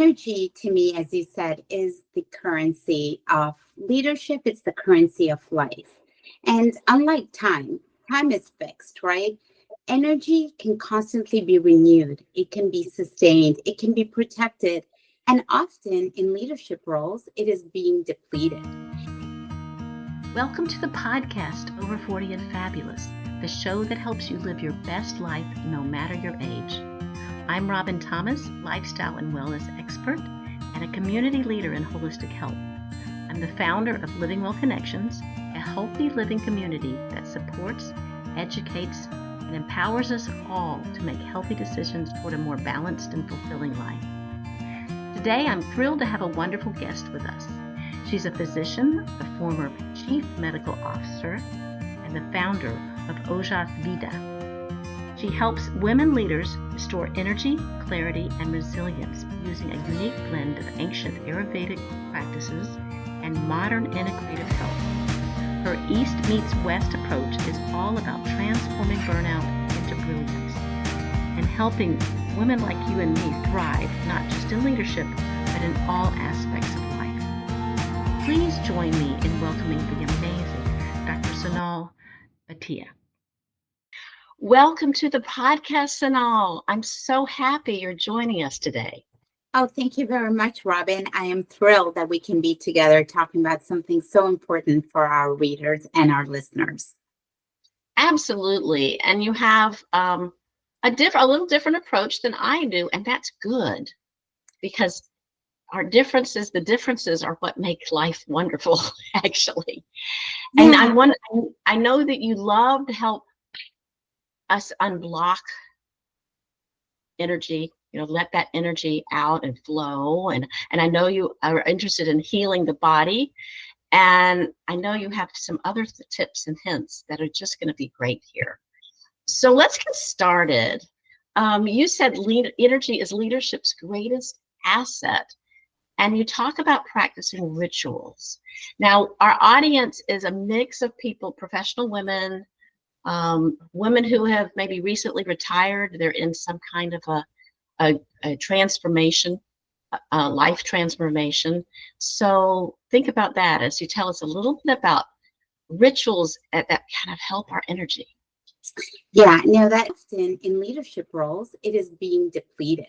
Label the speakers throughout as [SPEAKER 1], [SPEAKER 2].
[SPEAKER 1] energy to me, as you said, is the currency of leadership. It's the currency of life. And unlike time, time is fixed, right? Energy can constantly be renewed. It can be sustained. It can be protected. And often in leadership roles, it is being depleted.
[SPEAKER 2] Welcome to the podcast, Over 40 and Fabulous, the show that helps you live your best life no matter your age. I'm Robin Thomas, lifestyle and wellness expert and a community leader in holistic health. I'm the founder of Living Well Connections, a healthy living community that supports, educates, and empowers us all to make healthy decisions toward a more balanced and fulfilling life. Today, I'm thrilled to have a wonderful guest with us. She's a physician, the former chief medical officer, and the founder of Ojas Vida. She helps women leaders restore energy, clarity, and resilience using a unique blend of ancient Ayurvedic practices and modern integrative health. Her East meets West approach is all about transforming burnout into brilliance and helping women like you and me thrive, not just in leadership, but in all aspects of life. Please join me in welcoming the amazing Dr. Sonal Bhatia. Welcome to the podcast, Sonal. I'm so happy you're joining us today.
[SPEAKER 1] Oh, thank you very much, Robin. I am thrilled that we can be together talking about something so important for our readers and our listeners.
[SPEAKER 2] Absolutely. And you have a little different approach than I do, and that's good because the differences are what make life wonderful, actually. And
[SPEAKER 1] Yeah.
[SPEAKER 2] I know that you love to help us unblock energy, let that energy out and flow. And I know you are interested in healing the body. And I know you have some other tips and hints that are just going to be great here. So let's get started. You said energy is leadership's greatest asset. And you talk about practicing rituals. Now, our audience is a mix of people, professional women, women who have maybe recently retired. They're in some kind of a transformation, life transformation. So think about that as you tell us a little bit about rituals that kind of help our energy.
[SPEAKER 1] Yeah, now that often in leadership roles, it is being depleted.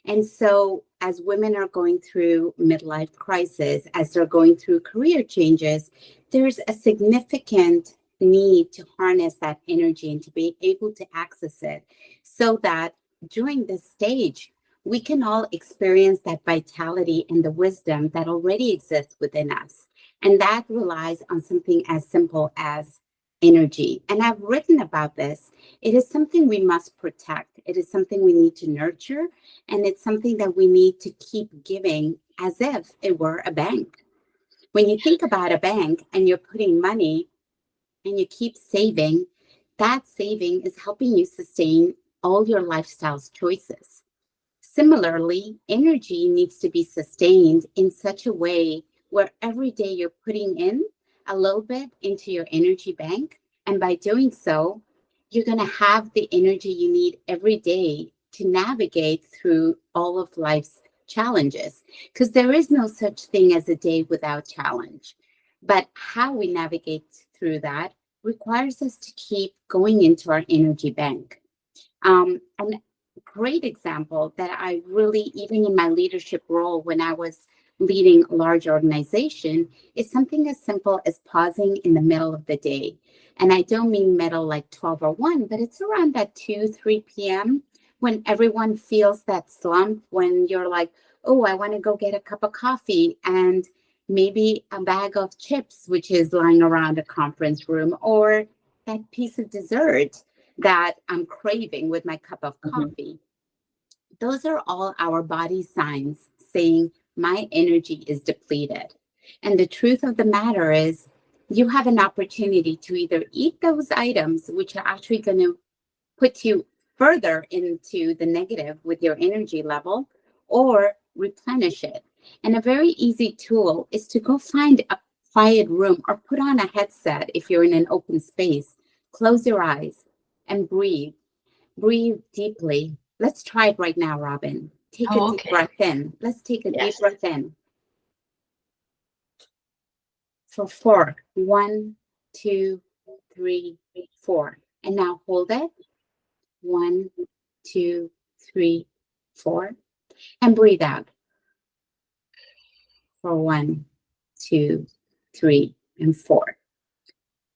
[SPEAKER 1] And so as women are going through midlife crisis, as they're going through career changes, there's a significant need to harness that energy and to be able to access it so that during this stage, we can all experience that vitality and the wisdom that already exists within us. And that relies on something as simple as energy. And I've written about this. It is something we must protect. It is something we need to nurture. And it's something that we need to keep giving as if it were a bank. When you think about a bank and you're putting money and you keep saving, that saving is helping you sustain all your lifestyle's choices. Similarly, energy needs to be sustained in such a way where every day you're putting in a little bit into your energy bank. And by doing so, you're going to have the energy you need every day to navigate through all of life's challenges. Because there is no such thing as a day without challenge. But how we navigate through that requires us to keep going into our energy bank. And a great example that I really, even in my leadership role when I was leading a large organization, is something as simple as pausing in the middle of the day. And I don't mean middle like 12 or 1, but it's around that 2, 3 p.m. when everyone feels that slump, when you're like, oh, I want to go get a cup of coffee and maybe a bag of chips, which is lying around a conference room, or that piece of dessert that I'm craving with my cup of coffee. Those are all our body signs saying my energy is depleted. And the truth of the matter is you have an opportunity to either eat those items, which are actually going to put you further into the negative with your energy level, or replenish it. And a very easy tool is to go find a quiet room or put on a headset if you're in an open space. Close your eyes and breathe. Breathe deeply. Let's try it right now, Robin. take a
[SPEAKER 2] Oh,
[SPEAKER 1] deep
[SPEAKER 2] okay.
[SPEAKER 1] breath in. Let's take a deep
[SPEAKER 2] Yes.
[SPEAKER 1] breath in. For 4. 1, 2, 3, 4. And now hold it. 1, 2, 3, 4. And breathe out. For 1, 2, 3, and 4.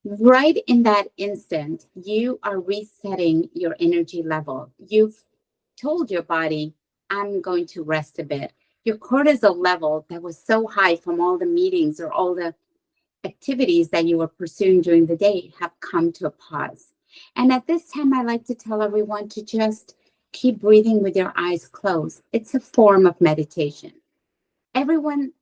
[SPEAKER 1] Right in that instant, you are resetting your energy level. You've told your body, I'm going to rest a bit. Your cortisol level that was so high from all the meetings or all the activities that you were pursuing during the day have come to a pause. And at this time, I like to tell everyone to just keep breathing with your eyes closed. It's a form of meditation. Everyone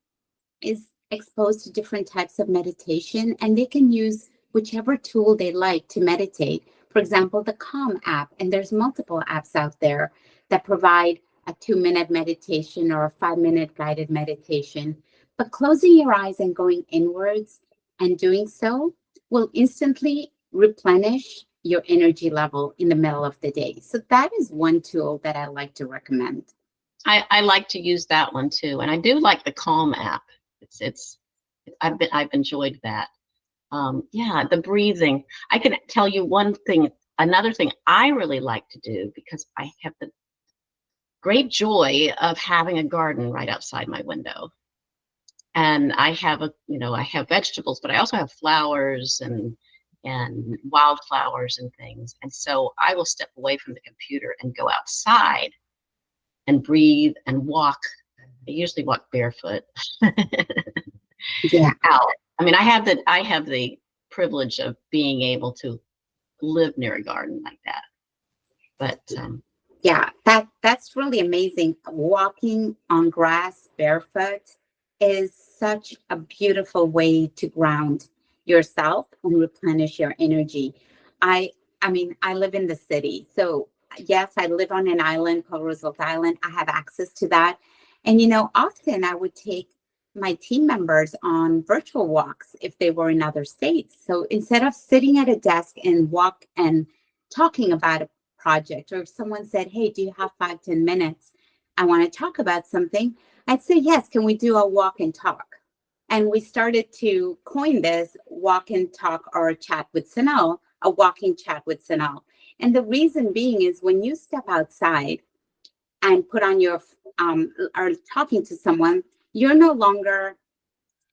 [SPEAKER 1] is exposed to different types of meditation, and they can use whichever tool they like to meditate. For example, the Calm app, and there's multiple apps out there that provide a 2-minute meditation or a 5-minute guided meditation. But closing your eyes and going inwards and doing so will instantly replenish your energy level in the middle of the day. So that is one tool that I like to recommend.
[SPEAKER 2] I like to use that one too, and I do like the Calm app. I've enjoyed that. Yeah, the breathing. I can tell you one thing. Another thing I really like to do, because I have the great joy of having a garden right outside my window. And I have I have vegetables, but I also have flowers and wildflowers and things. And so I will step away from the computer and go outside and breathe and walk. I usually walk barefoot.
[SPEAKER 1] Yeah.
[SPEAKER 2] Out. I mean, I have the privilege of being able to live near a garden like that. But
[SPEAKER 1] yeah, that's really amazing. Walking on grass barefoot is such a beautiful way to ground yourself and replenish your energy. I mean, I live in the city. So yes, I live on an island called Roosevelt Island. I have access to that. And, often I would take my team members on virtual walks if they were in other states. So instead of sitting at a desk and walk and talking about a project, or if someone said, hey, do you have 5-10 minutes? I want to talk about something. I'd say, yes, can we do a walk and talk? And we started to coin this walk and talk or chat with Sonal, a walking chat with Sonal. And the reason being is when you step outside and put on your, or talking to someone, you're no longer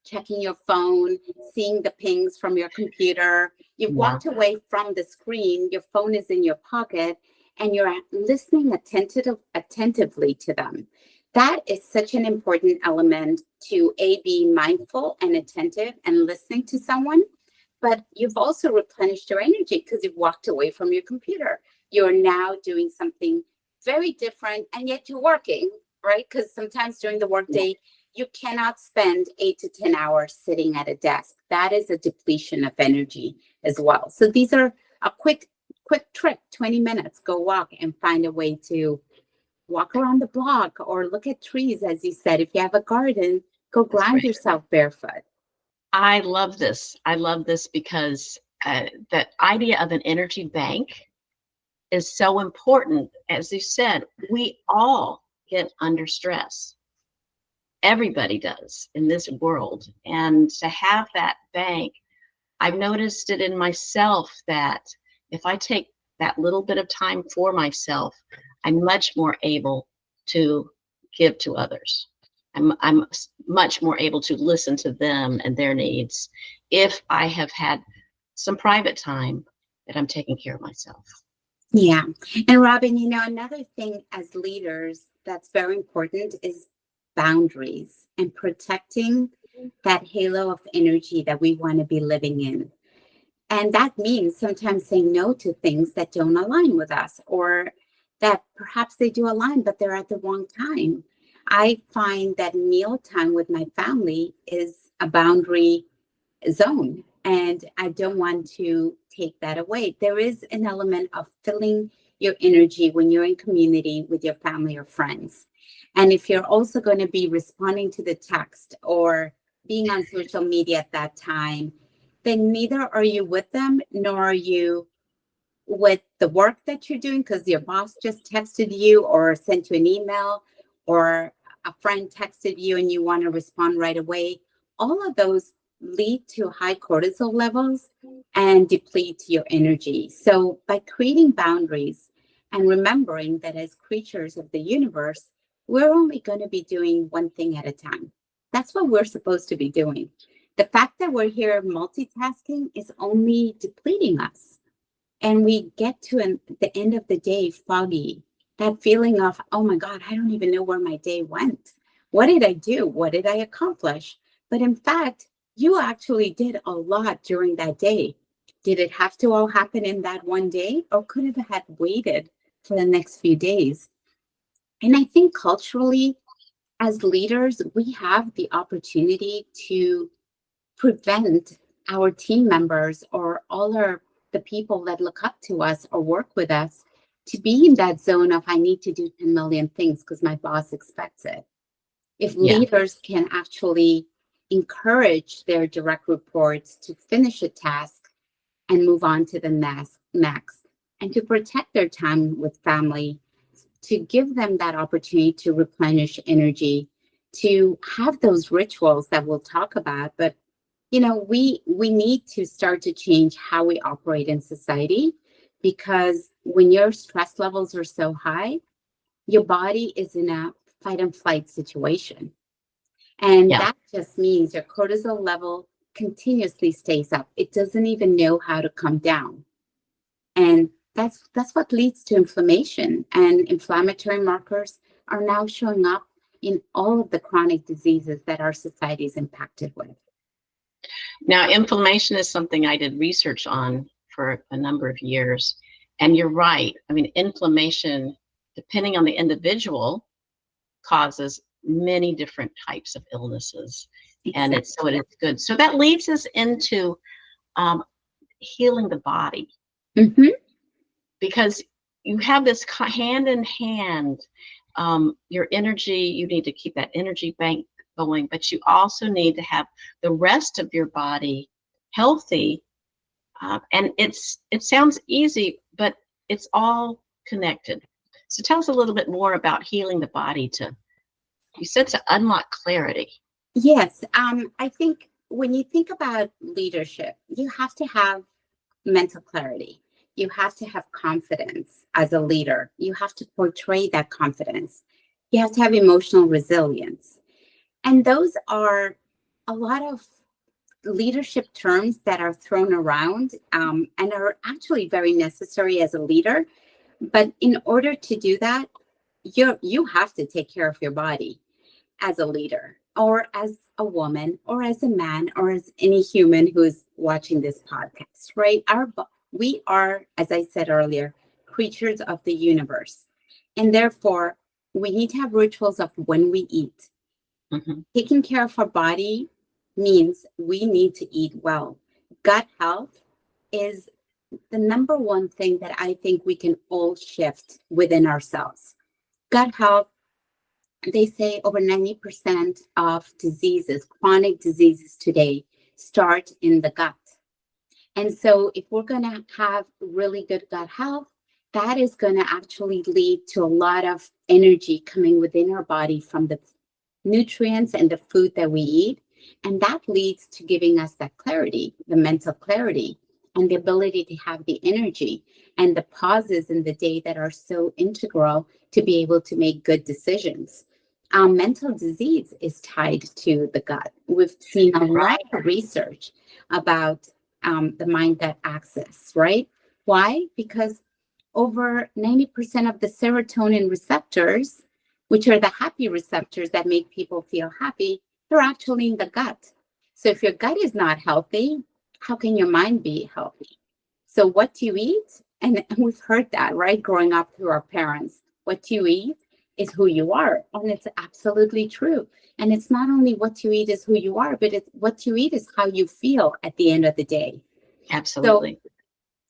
[SPEAKER 1] checking your phone, seeing the pings from your computer. You've walked away from the screen, your phone is in your pocket, and you're listening attentively to them. That is such an important element to be mindful and attentive and listening to someone. But you've also replenished your energy because you've walked away from your computer. You're now doing something very different, and yet you're working, right? Because sometimes during the workday, you cannot spend 8 to 10 hours sitting at a desk. That is a depletion of energy as well. So these are a quick trick, 20 minutes, go walk and find a way to walk around the block or look at trees, as you said. If you have a garden, go ground yourself barefoot.
[SPEAKER 2] I love this. I love this because the idea of an energy bank is so important. As you said, we all get under stress. Everybody does in this world. And to have that bank, I've noticed it in myself that if I take that little bit of time for myself, I'm much more able to give to others. I'm much more able to listen to them and their needs if I have had some private time that I'm taking care of myself.
[SPEAKER 1] Yeah. And Robin, another thing as leaders that's very important is boundaries and protecting that halo of energy that we want to be living in. And that means sometimes saying no to things that don't align with us, or that perhaps they do align, but they're at the wrong time. I find that mealtime with my family is a boundary zone, and I don't want to take that away. There is an element of filling your energy when you're in community with your family or friends. And if you're also going to be responding to the text or being on social media at that time, then neither are you with them, nor are you with the work that you're doing because your boss just texted you or sent you an email, or a friend texted you and you want to respond right away, all of those lead to high cortisol levels and deplete your energy. So by creating boundaries and remembering that as creatures of the universe, we're only going to be doing one thing at a time. That's what we're supposed to be doing. The fact that we're here multitasking is only depleting us. And we get to the end of the day foggy, that feeling of, oh my God, I don't even know where my day went. What did I do? What did I accomplish? But in fact, you actually did a lot during that day. Did it have to all happen in that one day, or could it have waited for the next few days? And I think culturally, as leaders, we have the opportunity to prevent our team members or the people that look up to us or work with us to be in that zone of, I need to do 10 million things because my boss expects it. If leaders can actually encourage their direct reports to finish a task and move on to the next, and to protect their time with family, to give them that opportunity to replenish energy, to have those rituals that we'll talk about. But, we need to start to change how we operate in society, because when your stress levels are so high, your body is in a fight and flight situation. And that just means your cortisol level continuously stays up. It doesn't even know how to come down. And that's what leads to inflammation. And inflammatory markers are now showing up in all of the chronic diseases that our society is impacted with.
[SPEAKER 2] Now, inflammation is something I did research on for a number of years. And you're right. I mean, inflammation, depending on the individual, causes many different types of illnesses. Exactly. And it's good. So that leads us into healing the body.
[SPEAKER 1] Mm-hmm.
[SPEAKER 2] Because you have this hand in hand, your energy, you need to keep that energy bank going, but you also need to have the rest of your body healthy. And it sounds easy, but it's all connected. So tell us a little bit more about healing the body you said to unlock clarity.
[SPEAKER 1] Yes. I think when you think about leadership, you have to have mental clarity. You have to have confidence as a leader. You have to portray that confidence. You have to have emotional resilience. And those are a lot of leadership terms that are thrown around and are actually very necessary as a leader. But in order to do that, you have to take care of your body as a leader, or as a woman, or as a man, or as any human who is watching this podcast, right? We are, as I said earlier, creatures of the universe. And therefore, we need to have rituals of when we eat. Mm-hmm. Taking care of our body means we need to eat well. Gut health is the number one thing that I think we can all shift within ourselves. Gut health, they say over 90% of diseases, chronic diseases today, start in the gut. And so if we're going to have really good gut health, that is going to actually lead to a lot of energy coming within our body from the nutrients and the food that we eat. And that leads to giving us that clarity, the mental clarity, and the ability to have the energy and the pauses in the day that are so integral to be able to make good decisions. Mental disease is tied to the gut. We've seen a lot of research about the mind-gut axis, right? Why? Because over 90% of the serotonin receptors, which are the happy receptors that make people feel happy, they're actually in the gut. So if your gut is not healthy, how can your mind be healthy? So what you eat, and we've heard that, right? Growing up through our parents, what you eat is who you are. And it's absolutely true. And it's not only what you eat is who you are, but it's what you eat is how you feel at the end of the day.
[SPEAKER 2] Absolutely.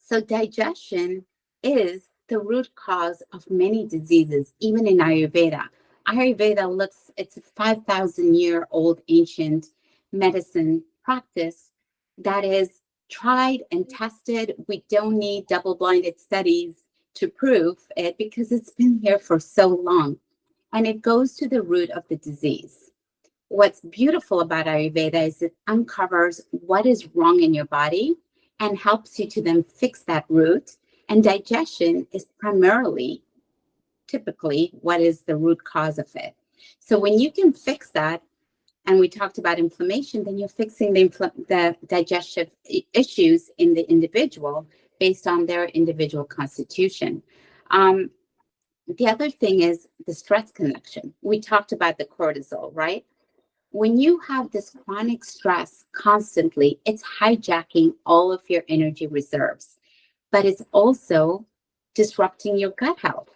[SPEAKER 1] So digestion is the root cause of many diseases, even in Ayurveda. Ayurveda it's a 5,000-year-old ancient medicine practice that is tried and tested. We don't need double-blinded studies to prove it because it's been here for so long. and it goes to the root of the disease. What's beautiful about Ayurveda is it uncovers what is wrong in your body and helps you to then fix that root. And digestion is primarily, typically, what is the root cause of it. So when you can fix that, and we talked about inflammation, then you're fixing the digestive issues in the individual based on their individual constitution. The other thing is the stress connection. We talked about the cortisol, right? When you have this chronic stress constantly, it's hijacking all of your energy reserves, but it's also disrupting your gut health.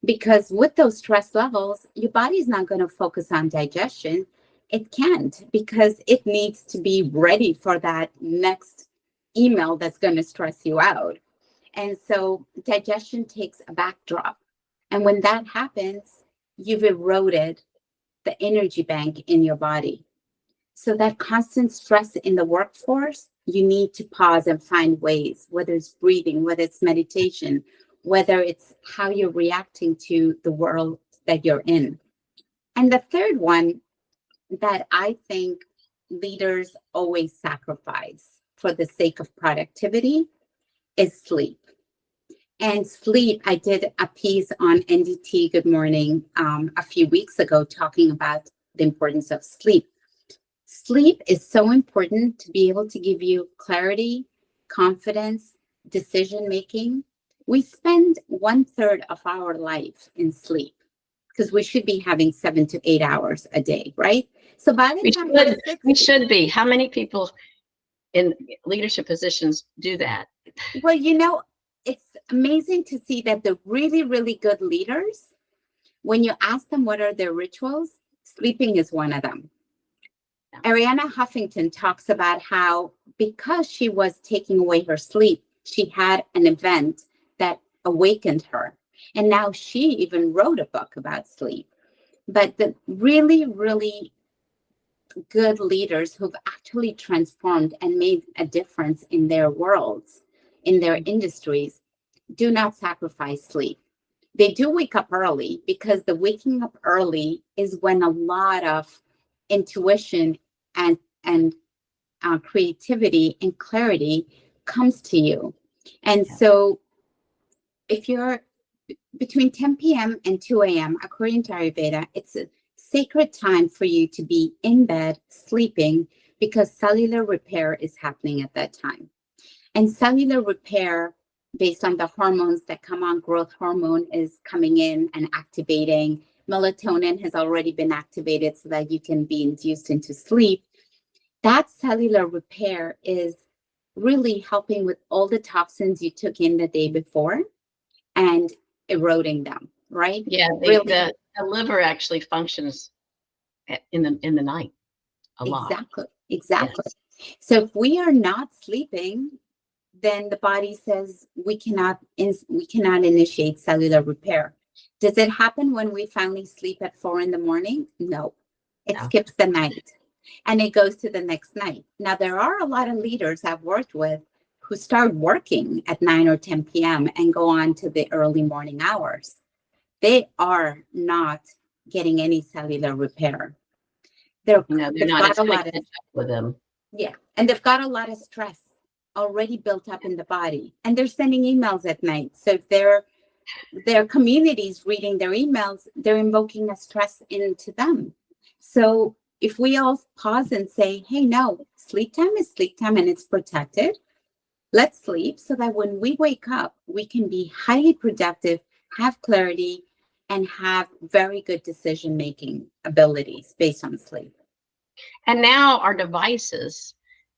[SPEAKER 1] Because with those stress levels, your body's not going to focus on digestion. It can't, because it needs to be ready for that next email that's going to stress you out. And so digestion takes a backdrop. And when that happens, you've eroded the energy bank in your body. So that constant stress in the workforce, you need to pause and find ways, whether it's breathing, whether it's meditation, whether it's how you're reacting to the world that you're in. And the third one that I think leaders always sacrifice for the sake of productivity is sleep. And sleep, I did a piece on NDT Good Morning a few weeks ago talking about the importance of sleep. Sleep is so important to be able to give you clarity, confidence, decision-making. We spend 1/3 of our life in sleep because we should be having 7 to 8 hours a day, right? So by the time
[SPEAKER 3] we should be. How many people in leadership positions do that?
[SPEAKER 1] Well, you know, it's amazing to see that the really, really good leaders, when you ask them what are their rituals, sleeping is one of them. Yeah. Arianna Huffington talks about how because she was taking away her sleep, she had an event that awakened her. And now she even wrote a book about sleep. But the really, really good leaders who've actually transformed and made a difference in their worlds, in their industries, do not sacrifice sleep. They do wake up early, because the waking up early is when a lot of intuition and creativity and clarity comes to you. And so if you're between 10 p.m. and 2 a.m., according to Ayurveda, it's a sacred time for you to be in bed sleeping, because cellular repair is happening at that time. And cellular repair, based on the hormones that come on, growth hormone is coming in and activating. Melatonin has already been activated so that you can be induced into sleep. That cellular repair is really helping with all the toxins you took in the day before and eroding them, right?
[SPEAKER 3] Yeah, the liver actually functions in the night a lot.
[SPEAKER 1] Exactly.
[SPEAKER 3] Yes.
[SPEAKER 1] So if we are not sleeping, then the body says we cannot initiate cellular repair. Does it happen when we finally sleep at 4 a.m? No, it skips the night and it goes to the next night. Now, there are a lot of leaders I've worked with who start working at 9 or 10 p.m. and go on to the early morning hours. They are not getting any cellular repair.
[SPEAKER 3] They're not. It's going to catch up with them.
[SPEAKER 1] Yeah, and they've got a lot of stress already built up in the body, and they're sending emails at night. So if their communities reading their emails, they're invoking a stress into them. So if we all pause and say, hey, no, sleep time is sleep time and it's protected. Let's sleep so that when we wake up, we can be highly productive, have clarity, and have very good decision-making abilities based on sleep.
[SPEAKER 3] And now our devices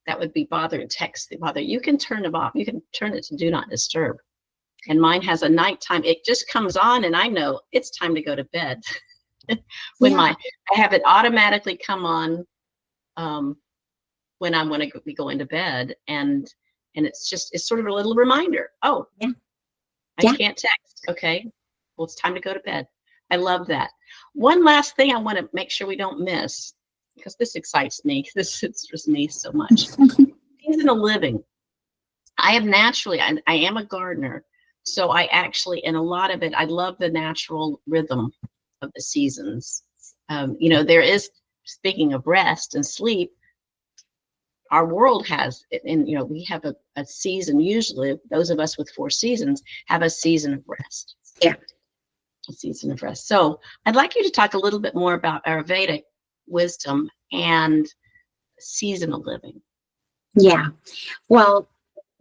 [SPEAKER 3] that would be text the bother, you can turn them off. You can turn it to do not disturb. And mine has a nighttime. It just comes on and I know it's time to go to bed. I have it automatically come on when I'm going to be going to bed. And it's sort of a little reminder. Oh, I can't text. Okay. Well, it's time to go to bed. I love that. One last thing I want to make sure we don't miss, because this excites me. This interests me so much. Season of living. I am a gardener. So I actually, in a lot of it, I love the natural rhythm of the seasons. There is, speaking of rest and sleep, our world has, and we have a season. Usually those of us with 4 seasons have a season of rest.
[SPEAKER 1] Yeah.
[SPEAKER 3] A season of rest. So I'd like you to talk a little bit more about Ayurvedic wisdom and seasonal living.
[SPEAKER 1] Yeah. Well,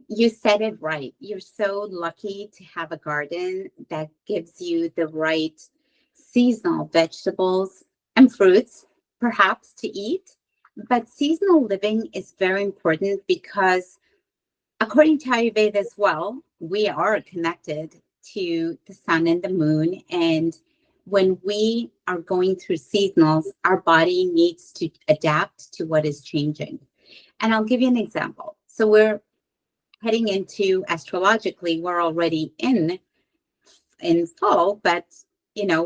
[SPEAKER 1] you said it right. You're so lucky to have a garden that gives you the right seasonal vegetables and fruits, perhaps, to eat. But seasonal living is very important because, according to Ayurveda as well, we are connected to the sun and the moon. And when we are going through seasonals, our body needs to adapt to what is changing. And I'll give you an example. So we're heading into, astrologically, we're already in fall, but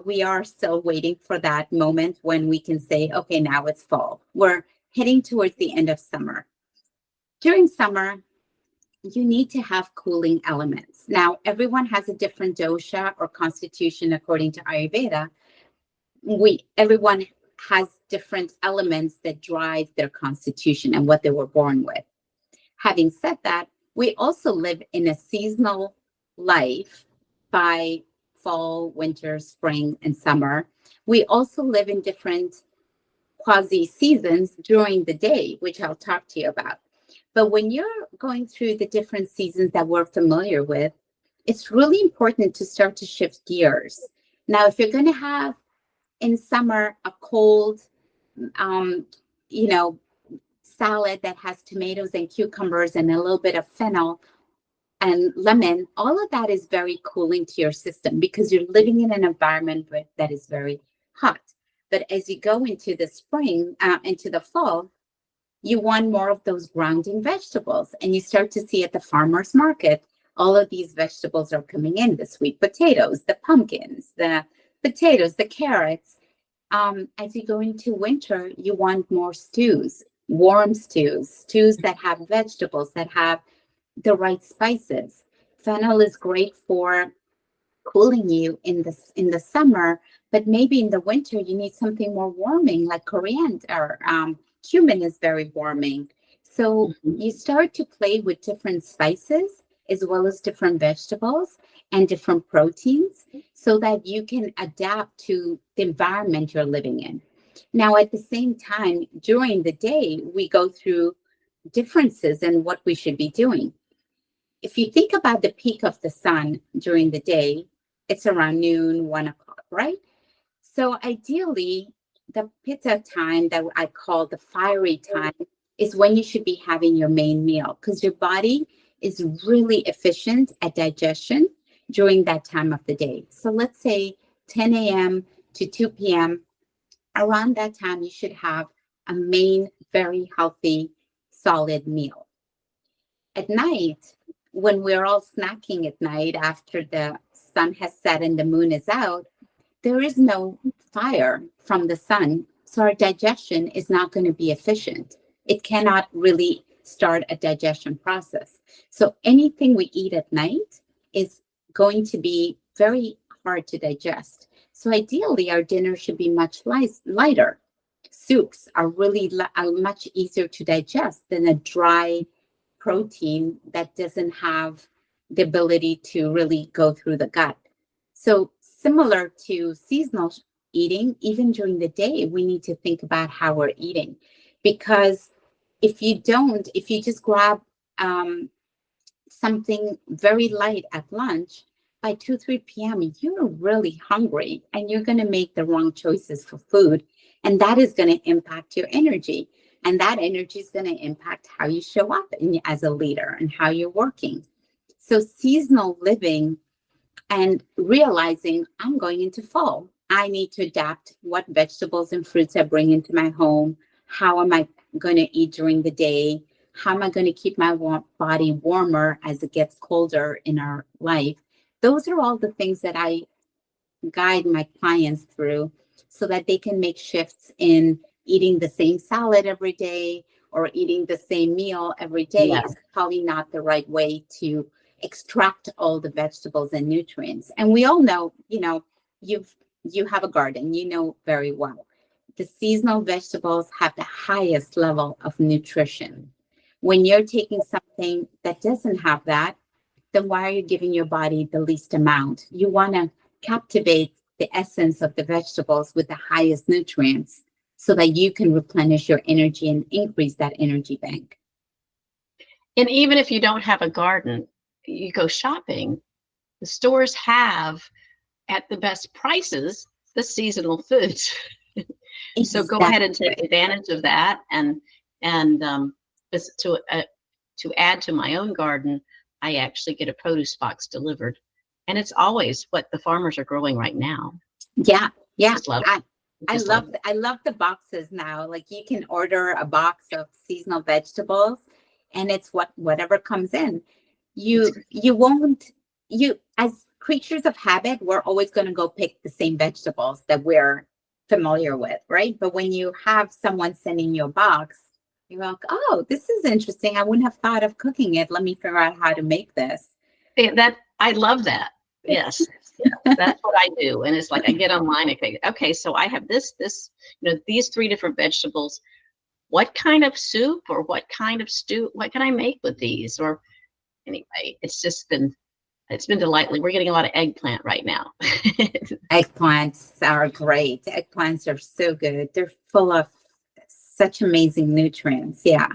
[SPEAKER 1] we are still waiting for that moment when we can say, okay, now it's fall. We're heading towards the end of summer. During summer, you need to have cooling elements. Now, everyone has a different dosha or constitution according to Ayurveda. Everyone has different elements that drive their constitution and what they were born with. Having said that, we also live in a seasonal life by fall, winter, spring, and summer. We also live in different quasi-seasons during the day, which I'll talk to you about. But when you're going through the different seasons that we're familiar with, it's really important to start to shift gears. Now, if you're going to have in summer a cold, salad that has tomatoes and cucumbers and a little bit of fennel and lemon, all of that is very cooling to your system because you're living in an environment that is very hot. But as you go into the spring, into the fall, you want more of those grounding vegetables. And you start to see at the farmer's market, all of these vegetables are coming in, the sweet potatoes, the pumpkins, the potatoes, the carrots. As you go into winter, you want more stews, warm stews that have vegetables, that have the right spices. Fennel is great for cooling you in the summer, but maybe in the winter you need something more warming, like coriander. Cumin is very warming. So you start to play with different spices as well as different vegetables and different proteins so that you can adapt to the environment you're living in. Now, at the same time, during the day, we go through differences in what we should be doing. If you think about the peak of the sun during the day, it's around noon, 1 o'clock, right? So ideally, the pitta time that I call the fiery time is when you should be having your main meal because your body is really efficient at digestion during that time of the day. So let's say 10 a.m. to 2 p.m., around that time, you should have a main, very healthy, solid meal. At night, when we're all snacking at night after the sun has set and the moon is out, there is no fire from the sun. So our digestion is not going to be efficient. It cannot really start a digestion process. So anything we eat at night is going to be very hard to digest. So ideally, our dinner should be much lighter. Soups are really much easier to digest than a dry protein that doesn't have the ability to really go through the gut. So similar to seasonal eating, even during the day, we need to think about how we're eating. Because if you just grab something very light at lunch, by 2, 3 p.m., you're really hungry and you're going to make the wrong choices for food. And that is going to impact your energy. And that energy is going to impact how you show up as a leader and how you're working. So seasonal living and realizing I'm going into fall. I need to adapt what vegetables and fruits I bring into my home. How am I going to eat during the day? How am I going to keep my body warmer as it gets colder in our life? Those are all the things that I guide my clients through so that they can make shifts in eating the same salad every day or eating the same meal every day. Is probably not the right way to extract all the vegetables and nutrients. And we all know, you've you have a garden, you know very well. The seasonal vegetables have the highest level of nutrition. When you're taking something that doesn't have that, then why are you giving your body the least amount? You want to captivate the essence of the vegetables with the highest nutrients so that you can replenish your energy and increase that energy bank.
[SPEAKER 3] And even if you don't have a garden, you go shopping, the stores have at the best prices the seasonal foods.
[SPEAKER 1] Exactly.
[SPEAKER 3] So go ahead and take advantage of that. And to add to my own garden, I actually get a produce box delivered, and it's always what the farmers are growing right now.
[SPEAKER 1] Yeah, yeah.
[SPEAKER 3] I
[SPEAKER 1] love the boxes now. Like, you can order a box of seasonal vegetables, and it's whatever comes in. You as creatures of habit, we're always going to go pick the same vegetables that we're familiar with, right? But when you have someone sending you a box, you're like, oh, this is interesting. I wouldn't have thought of cooking it. Let me figure out how to make this.
[SPEAKER 3] I love that. Yes. Yeah, that's what I do. And it's like, I get online, okay, so I have this, these 3 different vegetables. What kind of soup or what kind of stew, what can I make with these? Or anyway, it's been delightful. We're getting a lot of eggplant right now.
[SPEAKER 1] Eggplants are great. Eggplants are so good. They're full of such amazing nutrients. Yeah.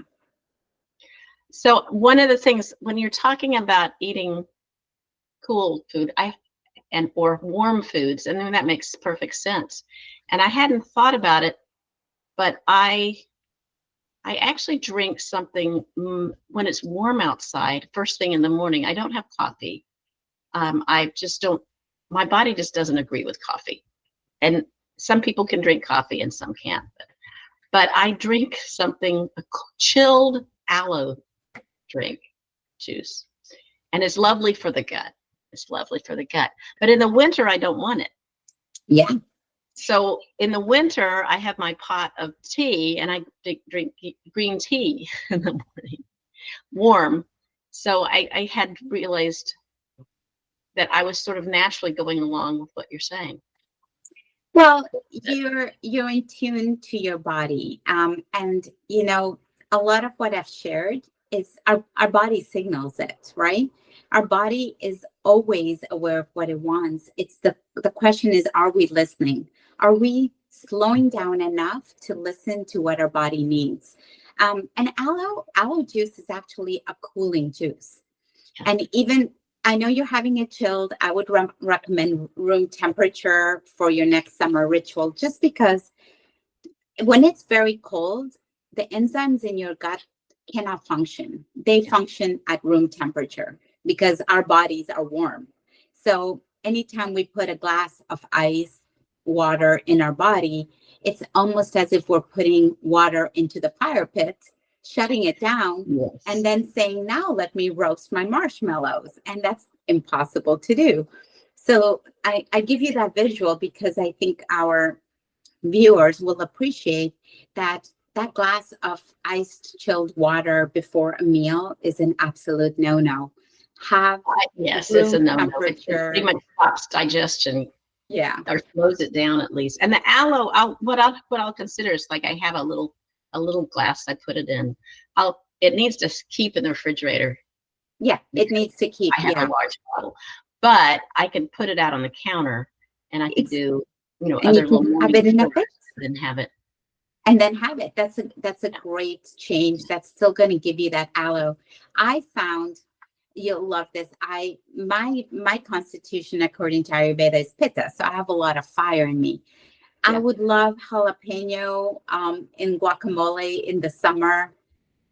[SPEAKER 3] So one of the things when you're talking about eating cool food, or warm foods, and then that makes perfect sense. And I hadn't thought about it, but I actually drink something when it's warm outside, first thing in the morning. I don't have coffee. I just don't, my body just doesn't agree with coffee. And some people can drink coffee and some can't. But I drink something, a chilled aloe drink juice. And it's lovely for the gut. It's lovely for the gut. But in the winter, I don't want it.
[SPEAKER 1] Yeah.
[SPEAKER 3] So in the winter, I have my pot of tea, and I drink green tea in the morning, warm. So I had realized that I was sort of naturally going along with what you're saying.
[SPEAKER 1] Well, you're in tune to your body. And, a lot of what I've shared is our body signals it, right? Our body is always aware of what it wants. It's the question is, are we listening? Are we slowing down enough to listen to what our body needs? And aloe juice is actually a cooling juice. And even, I know you're having it chilled. I would recommend room temperature for your next summer ritual, just because when it's very cold, the enzymes in your gut cannot function. They function at room temperature because our bodies are warm. So anytime we put a glass of ice water in our body, it's almost as if we're putting water into the fire pit, shutting it down, and then saying, now let me roast my marshmallows. And that's impossible to do. So I give you that visual because I think our viewers will appreciate that glass of iced chilled water before a meal is an absolute no-no.
[SPEAKER 3] It's a no-no. It pretty much stops digestion.
[SPEAKER 1] Yeah.
[SPEAKER 3] Or slows it down at least. And the aloe, what I'll consider is, like, I have a little glass I put it in. It needs to keep in the refrigerator.
[SPEAKER 1] Yeah, it needs to keep.
[SPEAKER 3] I have a large bottle, but I can put it out on the counter, and I can do other little
[SPEAKER 1] have it in the fridge
[SPEAKER 3] and have it.
[SPEAKER 1] And then have it. That's a great change. That's still going to give you that aloe. I found, you'll love this. My constitution, according to Ayurveda, is pitta, so I have a lot of fire in me. Yeah. I would love jalapeno in guacamole in the summer.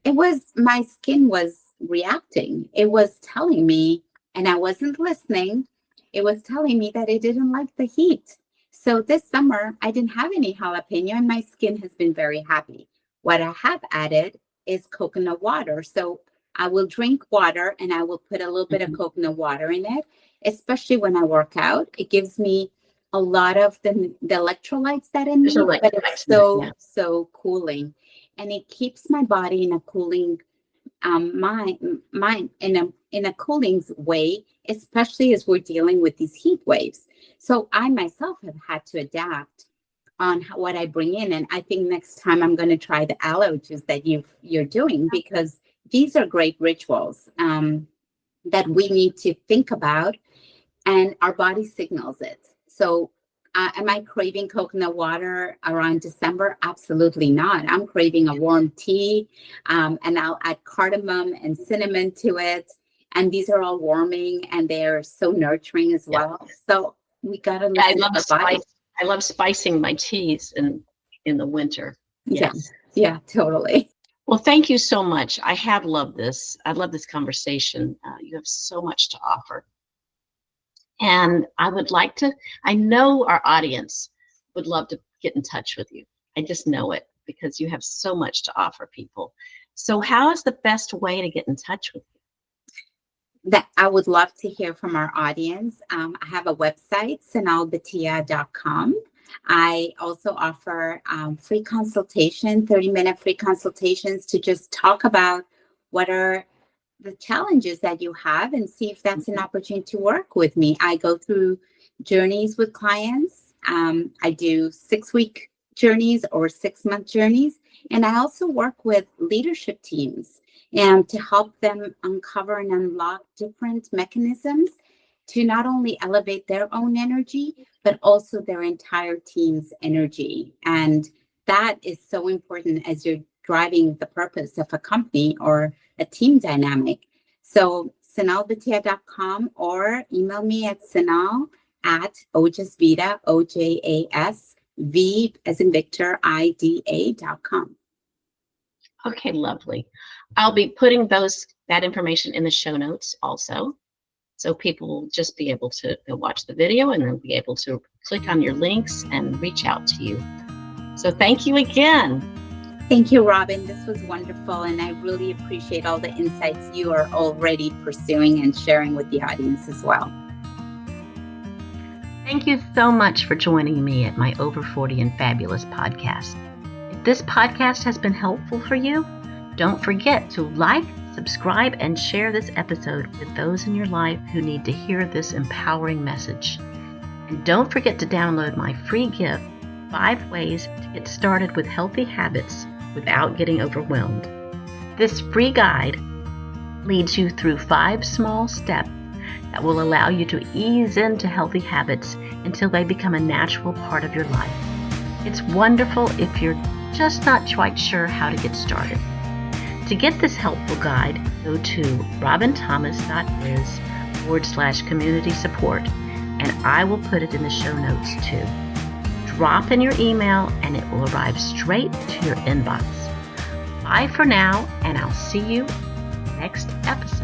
[SPEAKER 1] My skin was reacting. It was telling me, and I wasn't listening. It was telling me that it didn't like the heat. So this summer, I didn't have any jalapeno, and my skin has been very happy. What I have added is coconut water. So I will drink water, and I will put a little bit of coconut water in it, especially when I work out. It gives me a lot of the electrolytes that in me, but it's so cooling. And it keeps my body in a cooling mind in a cooling way, especially as we're dealing with these heat waves. So I myself have had to adapt on what I bring in. And I think next time I'm going to try the aloe juice that you're doing, because these are great rituals that we need to think about, and our body signals it. So am I craving coconut water around December? Absolutely not. I'm craving a warm tea, and I'll add cardamom and cinnamon to it. And these are all warming, and they're so nurturing as well. Yeah. So we got to listen to the body.
[SPEAKER 3] I love spicing my teas in the winter. Yes.
[SPEAKER 1] Yeah, totally.
[SPEAKER 3] Well, thank you so much. I have loved this. I love this conversation. You have so much to offer. And I know our audience would love to get in touch with you. I just know it, because you have so much to offer people. So how is the best way to get in touch with you?
[SPEAKER 1] That I would love to hear from our audience. I have a website, sonalbhatia.com. I also offer free consultation, 30-minute free consultations to just talk about what are the challenges that you have and see if that's an opportunity to work with me. I go through journeys with clients. I do 6-week journeys or 6-month journeys. And I also work with leadership teams and to help them uncover and unlock different mechanisms to not only elevate their own energy, but also their entire team's energy. And that is so important as you're driving the purpose of a company or a team dynamic. So sonalbhatia.com, or email me at sonal@Ojas Vida, OJASV as in Victor, IDA.com.
[SPEAKER 3] Okay, lovely. I'll be putting that information in the show notes also. So people will just be able to go watch the video and then be able to click on your links and reach out to you. So thank you again.
[SPEAKER 1] Thank you, Robin. This was wonderful. And I really appreciate all the insights you are already pursuing and sharing with the audience as well.
[SPEAKER 2] Thank you so much for joining me at my Over 40 and Fabulous podcast. If this podcast has been helpful for you, don't forget to like, subscribe, and share this episode with those in your life who need to hear this empowering message. And don't forget to download my free gift, 5 Ways to Get Started with Healthy Habits Without Getting Overwhelmed. This free guide leads you through 5 small steps that will allow you to ease into healthy habits until they become a natural part of your life. It's wonderful if you're just not quite sure how to get started. To get this helpful guide, go to robinthomas.biz/community support, and I will put it in the show notes too. Drop in your email and it will arrive straight to your inbox. Bye for now, and I'll see you next episode.